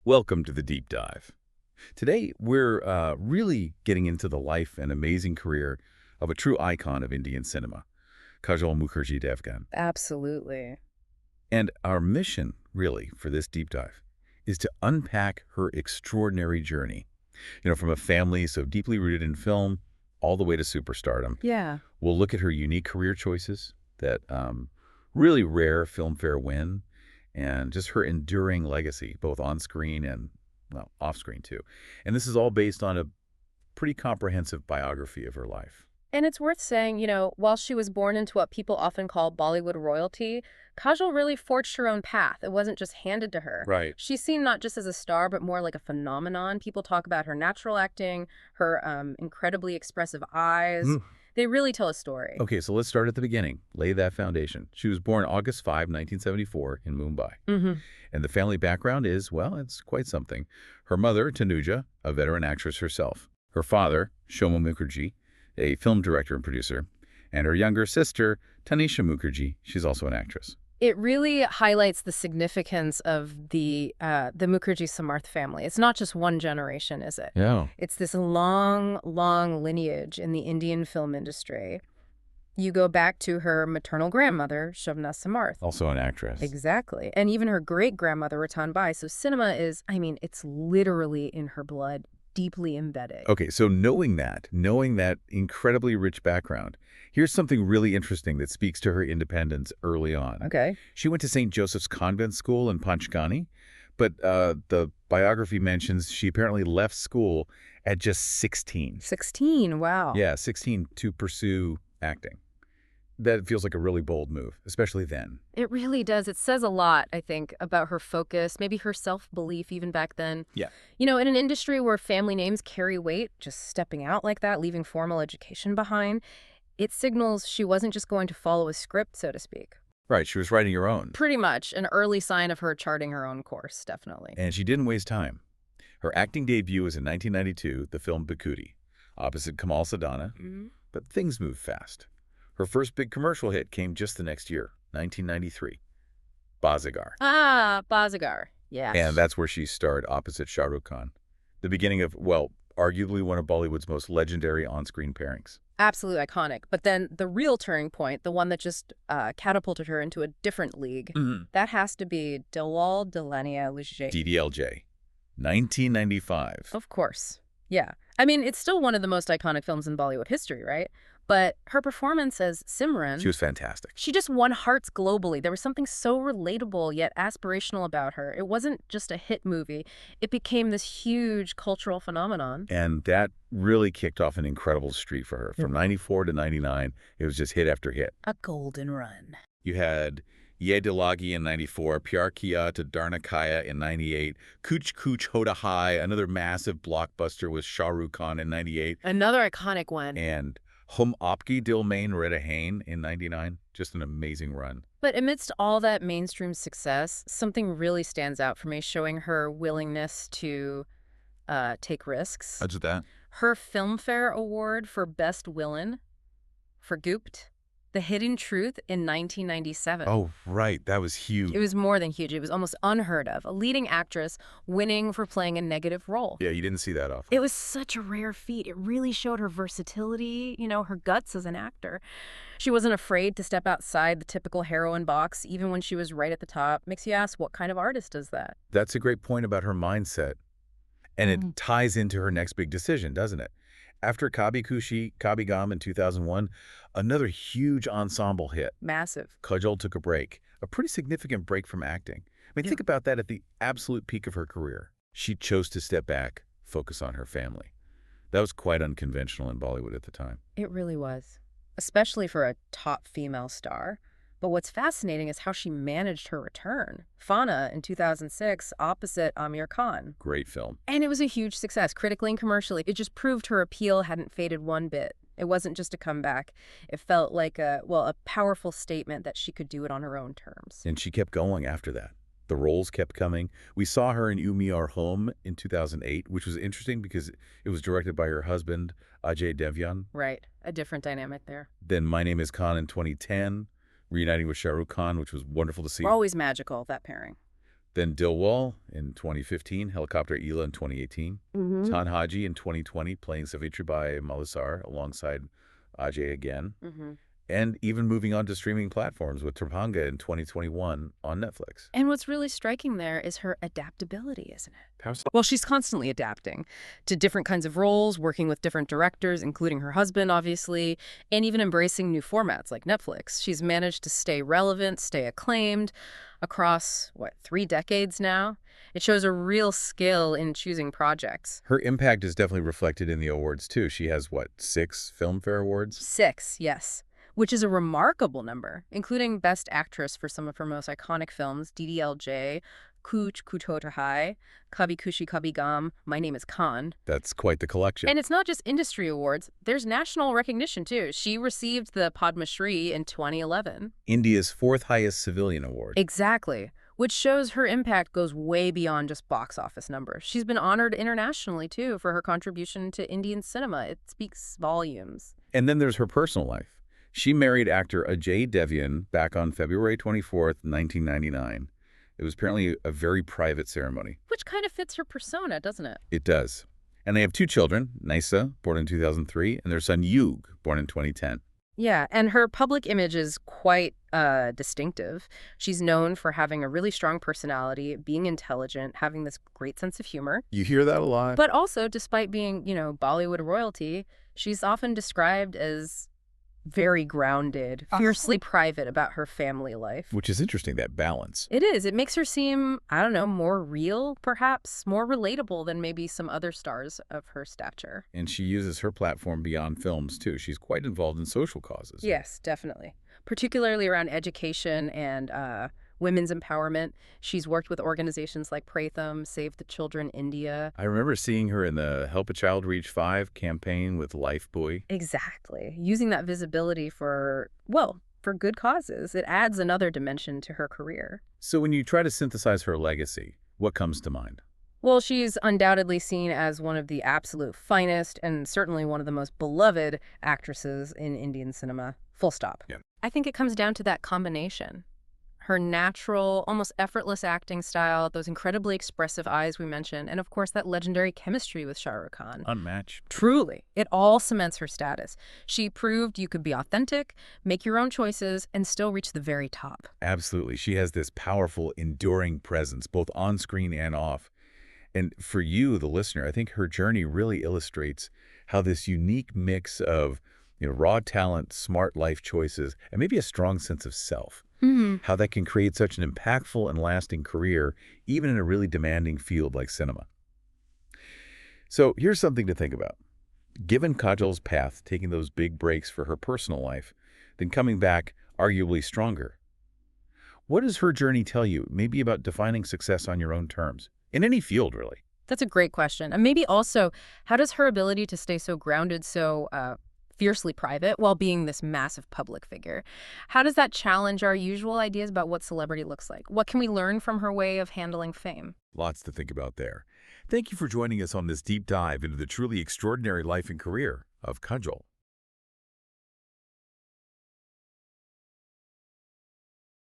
Welcome to the Deep Dive. Today, we're really getting into the life and amazing career of a true icon of Indian cinema, Kajol Mukherjee Devgan. Absolutely. And our mission, really, for this deep dive is to unpack her extraordinary journey. From a family so deeply rooted in film all the way to superstardom. Yeah. We'll look at her unique career choices, that really rare filmfare win, and just her enduring legacy, both on screen and, well, off screen too. And this is all based on a pretty comprehensive biography of her life. And it's worth saying, while she was born into what people often call Bollywood royalty, Kajol really forged her own path. It wasn't just handed to her. Right. She's seen not just as a star, but more like a phenomenon. People talk about her natural acting, her incredibly expressive eyes. They really tell a story. Okay, so let's start at the beginning. Lay that foundation. She was born August 5, 1974 in Mumbai. And the family background is, well, it's quite something. Her mother, Tanuja, a veteran actress herself. Her father, Shoma Mukherjee, a film director and producer. And her younger sister, Tanisha Mukherjee. She's also an actress. It really highlights the significance of the Mukherjee Samarth family. It's not just one generation, is it? Yeah. It's this long, long lineage in the Indian film industry. You go back to her maternal grandmother, Shobna Samarth. Also an actress. Exactly. And even her great-grandmother, Ratan Bai. So cinema is, it's literally in her blood, deeply embedded. Okay, so knowing that incredibly rich background, here's something really interesting that speaks to her independence early on. Okay. She went to St. Joseph's Convent School in Panchgani, but the biography mentions she apparently left school at just 16. 16, wow. Yeah, 16 to pursue acting. That feels like a really bold move, especially then. It really does. It says a lot, I think, about her focus, maybe her self-belief even back then. Yeah. In an industry where family names carry weight, just stepping out like that, leaving formal education behind, it signals she wasn't just going to follow a script, so to speak. Right, she was writing her own. Pretty much. An early sign of her charting her own course, definitely. And she didn't waste time. Her acting debut was in 1992, the film Bikuti, opposite Kamal Sadhana. But things moved fast. Her first big commercial hit came just the next year, 1993, Bazigar. Ah, Bazigar. Yeah. And that's where she starred opposite Shah Rukh Khan. The beginning of, well, arguably one of Bollywood's most legendary on-screen pairings. Absolutely iconic. But then the real turning point, the one that just catapulted her into a different league, that has to be Dilwale Dulhania Le Jayenge. DDLJ, 1995. Of course. Yeah. It's still one of the most iconic films in Bollywood history, right? But her performance as Simran... She was fantastic. She just won hearts globally. There was something so relatable yet aspirational about her. It wasn't just a hit movie. It became this huge cultural phenomenon. And that really kicked off an incredible streak for her. From 94 to 99, it was just hit after hit. A golden run. You had Ye Dilagi in 94, Pyar Kiya to Darnakaya in 98, Kuch Kuch Hoda Hai, another massive blockbuster with Shah Rukh Khan in 98. Another iconic one. And Hum Aapki Dil Mein Rehte Hain in 99. Just an amazing run. But amidst all that mainstream success, something really stands out for me, showing her willingness to take risks. How's that? Her Filmfare Award for Best Villain for Goopt, The Hidden Truth in 1997. Oh, right. That was huge. It was more than huge. It was almost unheard of. A leading actress winning for playing a negative role. Yeah, you didn't see that often. It was such a rare feat. It really showed her versatility, her guts as an actor. She wasn't afraid to step outside the typical heroine box, even when she was right at the top. Makes you ask, what kind of artist is that? That's a great point about her mindset. And it ties into her next big decision, doesn't it? After Kabhi Khushi Kabhie Gham in 2001, another huge ensemble hit. Massive. Kajol took a break, a pretty significant break from acting. Think about that at the absolute peak of her career. She chose to step back, focus on her family. That was quite unconventional in Bollywood at the time. It really was, especially for a top female star. But what's fascinating is how she managed her return. Fana in 2006, opposite Amir Khan. Great film. And it was a huge success, critically and commercially. It just proved her appeal hadn't faded one bit. It wasn't just a comeback. It felt like a powerful statement that she could do it on her own terms. And she kept going after that. The roles kept coming. We saw her in Umi Aur Hum in 2008, which was interesting because it was directed by her husband, Ajay Devgan. Right. A different dynamic there. Then My Name is Khan in 2010. Reuniting with Shah Rukh Khan, which was wonderful to see. Always magical, that pairing. Then Dilwal in 2015, Helicopter Ela in 2018, Tanhaji in 2020, playing Savitribai Malasar alongside Ajay again, and even moving on to streaming platforms with Trapanga in 2021 on Netflix. And what's really striking there is her adaptability, isn't it? How so? Well, she's constantly adapting to different kinds of roles, working with different directors, including her husband, obviously, and even embracing new formats like Netflix. She's managed to stay relevant, stay acclaimed across, 3 decades now? It shows a real skill in choosing projects. Her impact is definitely reflected in the awards, too. She has, 6 Filmfare Awards? 6, yes. Which is a remarkable number, including Best Actress for some of her most iconic films, DDLJ, Kuch Kuch Hota Hai, Kabhi Khushi Kabhie Gham, My Name is Khan. That's quite the collection. And it's not just industry awards. There's national recognition, too. She received the Padma Shri in 2011. India's 4th highest civilian award. Exactly. Which shows her impact goes way beyond just box office numbers. She's been honored internationally, too, for her contribution to Indian cinema. It speaks volumes. And then there's her personal life. She married actor Ajay Devgan back on February 24th, 1999. It was apparently a very private ceremony. Which kind of fits her persona, doesn't it? It does. And they have 2 children, Nisa, born in 2003, and their son Yug, born in 2010. Yeah, and her public image is quite distinctive. She's known for having a really strong personality, being intelligent, having this great sense of humor. You hear that a lot. But also, despite being, Bollywood royalty, she's often described as very grounded, fiercely private about her family life. Which is interesting, that balance. It is. It makes her seem, more real, perhaps, more relatable than maybe some other stars of her stature. And she uses her platform beyond films, too. She's quite involved in social causes. Yes, definitely. Particularly around education and women's empowerment. She's worked with organizations like Pratham, Save the Children India. I remember seeing her in the Help a Child Reach 5 campaign with Lifebuoy. Exactly. Using that visibility for good causes. It adds another dimension to her career. So when you try to synthesize her legacy, what comes to mind? Well, she's undoubtedly seen as one of the absolute finest and certainly one of the most beloved actresses in Indian cinema. Full stop. Yeah. I think it comes down to that combination. Her natural, almost effortless acting style, those incredibly expressive eyes we mentioned, and of course that legendary chemistry with Shah Rukh Khan. Unmatched. Truly. It all cements her status. She proved you could be authentic, make your own choices, and still reach the very top. Absolutely. She has this powerful, enduring presence, both on screen and off. And for you, the listener, I think her journey really illustrates how this unique mix of raw talent, smart life choices, and maybe a strong sense of self, how that can create such an impactful and lasting career, even in a really demanding field like cinema. So here's something to think about. Given Kajol's path, taking those big breaks for her personal life, then coming back arguably stronger, what does her journey tell you, maybe about defining success on your own terms? In any field, really. That's a great question. And maybe also, how does her ability to stay so grounded, so fiercely private, while being this massive public figure, how does that challenge our usual ideas about what celebrity looks like? What can we learn from her way of handling fame? Lots to think about there. Thank you for joining us on this deep dive into the truly extraordinary life and career of Kajol.